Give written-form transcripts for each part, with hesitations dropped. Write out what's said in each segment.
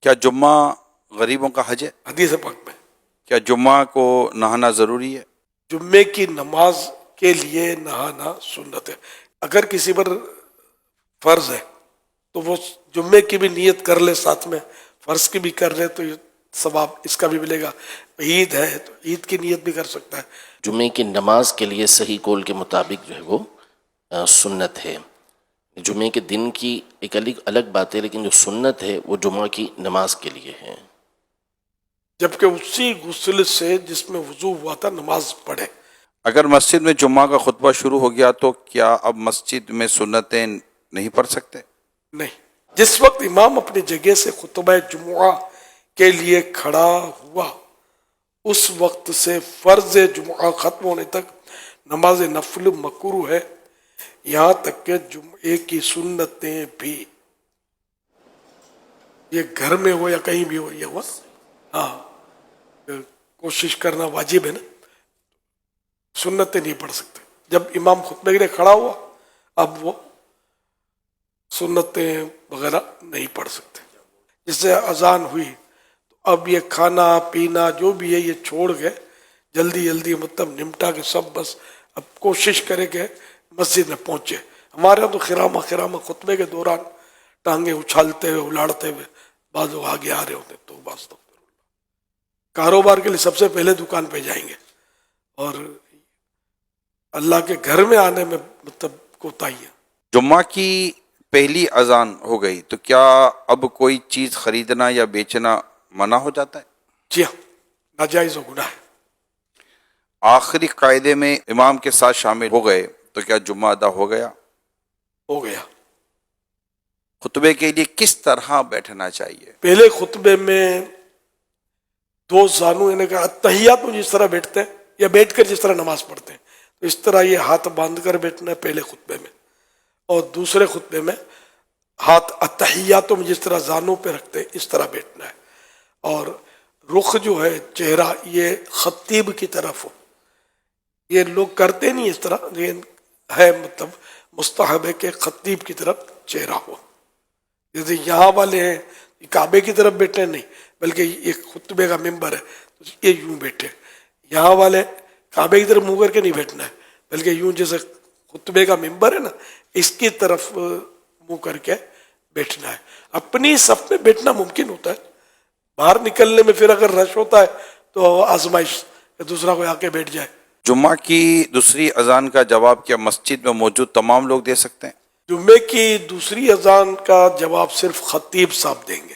کیا جمعہ غریبوں کا حج ہے؟ حدیث پاک میں کیا جمعہ کو نہانا ضروری ہے؟ جمعے کی نماز کے لیے نہانا سنت ہے. اگر کسی پر فرض ہے تو وہ جمعے کی بھی نیت کر لے، ساتھ میں فرض کی بھی کر لے تو یہ ثواب اس کا بھی ملے گا. عید ہے تو عید کی نیت بھی کر سکتا ہے. جمعے کی نماز کے لیے صحیح قول کے مطابق جو ہے وہ سنت ہے. جمعے کے دن کی ایک الگ بات ہے، لیکن جو سنت ہے وہ جمعہ کی نماز کے لیے ہے. جبکہ اسی غسل سے جس میں وضو ہوا تھا نماز پڑھے. اگر مسجد میں جمعہ کا خطبہ شروع ہو گیا تو کیا اب مسجد میں سنتیں نہیں پڑھ سکتے؟ نہیں، جس وقت امام اپنی جگہ سے خطبہ جمعہ کے لیے کھڑا ہوا اس وقت سے فرض جمعہ ختم ہونے تک نماز نفل مکروہ ہے، یہاں تک کہ جمعے کی سنتیں بھی. یہ گھر میں ہو یا کہیں بھی ہو، یہ ہوا کوشش کرنا واجب ہے نا. سنتیں نہیں پڑھ سکتے. جب امام خطبے کے لیے کھڑا ہوا اب وہ سنتیں وغیرہ نہیں پڑھ سکتے. جس سے اذان ہوئی تو اب یہ کھانا پینا جو بھی ہے یہ چھوڑ کے جلدی مطلب نمٹا کے سب بس اب کوشش کرے کہ مسجد میں پہنچے. ہمارے یہاں تو خرامہ خطبے کے دوران ٹانگیں اچھالتے ہوئے الاڑتے ہوئے بعض لوگ آگے آ رہے ہوتے تو بس تو کاروبار کے لیے سب سے پہلے دکان پہ جائیں گے اور اللہ کے گھر میں آنے میں مطلب کوتاہیاں. جمعہ کی پہلی اذان ہو گئی تو کیا اب کوئی چیز خریدنا یا بیچنا منع ہو جاتا ہے؟ جی ہاں، ناجائز و گناہ ہے. آخری قاعدے میں امام کے ساتھ شامل ہو گئے تو کیا جمعہ ادا ہو گیا؟ ہو گیا. خطبے کے لیے کس طرح بیٹھنا چاہیے؟ پہلے خطبے میں دو زانو یعنی کہ اتحیات میں جس طرح بیٹھتے ہیں یا بیٹھ کر جس طرح نماز پڑھتے ہیں تو اس طرح یہ ہاتھ باندھ کر بیٹھنا ہے پہلے خطبے میں، اور دوسرے خطبے میں ہاتھ اتحیاتوں میں جس طرح زانوں پہ رکھتے ہیں اس طرح بیٹھنا ہے. اور رخ جو ہے چہرہ یہ خطیب کی طرف ہو. یہ لوگ کرتے نہیں اس طرح، لیکن ہے مطلب مستحب ہے کہ خطیب کی طرف چہرہ ہو. جیسے یہاں والے ہیں کعبے کی طرف بیٹھے نہیں بلکہ ایک خطبے کا ممبر ہے تو یہ یوں بیٹھے. یہاں والے کعبے کی طرف منہ کر کے نہیں بیٹھنا ہے بلکہ یوں جیسے خطبے کا ممبر ہے نا اس کی طرف منہ کر کے بیٹھنا ہے. اپنی صف میں بیٹھنا ممکن ہوتا ہے، باہر نکلنے میں پھر اگر رش ہوتا ہے تو آزمائش کہ دوسرا کوئی آ کے بیٹھ جائے. جمعہ کی دوسری اذان کا جواب کیا مسجد میں موجود تمام لوگ دے سکتے ہیں؟ جمعے کی دوسری اذان کا جواب صرف خطیب صاحب دیں گے.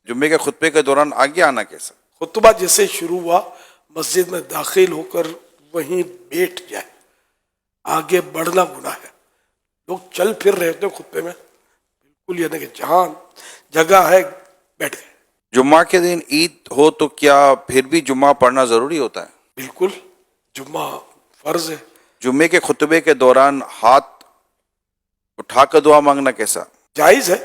جمعے کے خطبے کے دوران آگے آنا کیسا؟ خطبہ جیسے شروع ہوا مسجد میں داخل ہو کر وہیں بیٹھ جائے. آگے بڑھنا گناہ ہے. لوگ چل پھر رہے ہوتے خطبے میں، بالکل یعنی کہ جہاں جگہ ہے بیٹھ گئے. جمعہ کے دن عید ہو تو کیا پھر بھی جمعہ پڑھنا ضروری ہوتا ہے؟ بالکل، جمعہ فرض ہے. جمعے کے خطبے کے دوران ہاتھ اٹھا کر دعا مانگنا کیسا؟ جائز ہے،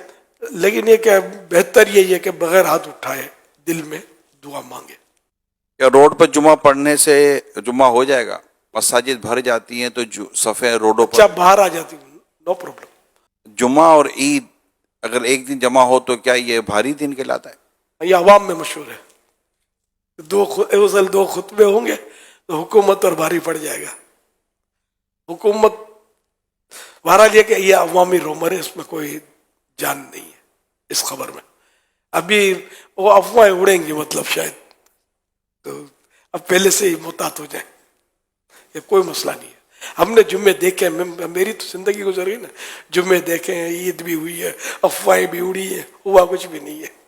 لیکن یہ کہ بہتر یہی ہے کہ بغیر ہاتھ اٹھائے دل میں دعا مانگے. کیا روڈ پر جمعہ پڑھنے سے جمعہ ہو جائے گا؟ مساجد بھر جاتی ہیں تو صفیں روڈوں پر باہر آ جاتی، نو پرابلم. جمعہ اور عید اگر ایک دن جمع ہو تو کیا یہ بھاری دن کہلاتا ہے؟ یہ عوام میں مشہور ہے. دو خطبے ہوں گے تو حکومت اور بھاری پڑ جائے گا. حکومت بہرحال یہ کہ یہ عوامی رومر ہے، اس میں کوئی جان نہیں ہے اس خبر میں. ابھی وہ افواہیں اڑیں گی مطلب شاید، تو اب پہلے سے ہی محتاط ہو جائیں. یہ کوئی مسئلہ نہیں ہے. ہم نے جمعے دیکھے، میری تو زندگی گزر گئی نا، جمعے دیکھے ہیں، عید بھی ہوئی ہے، افواہیں بھی اڑی ہے، ہوا کچھ بھی نہیں ہے.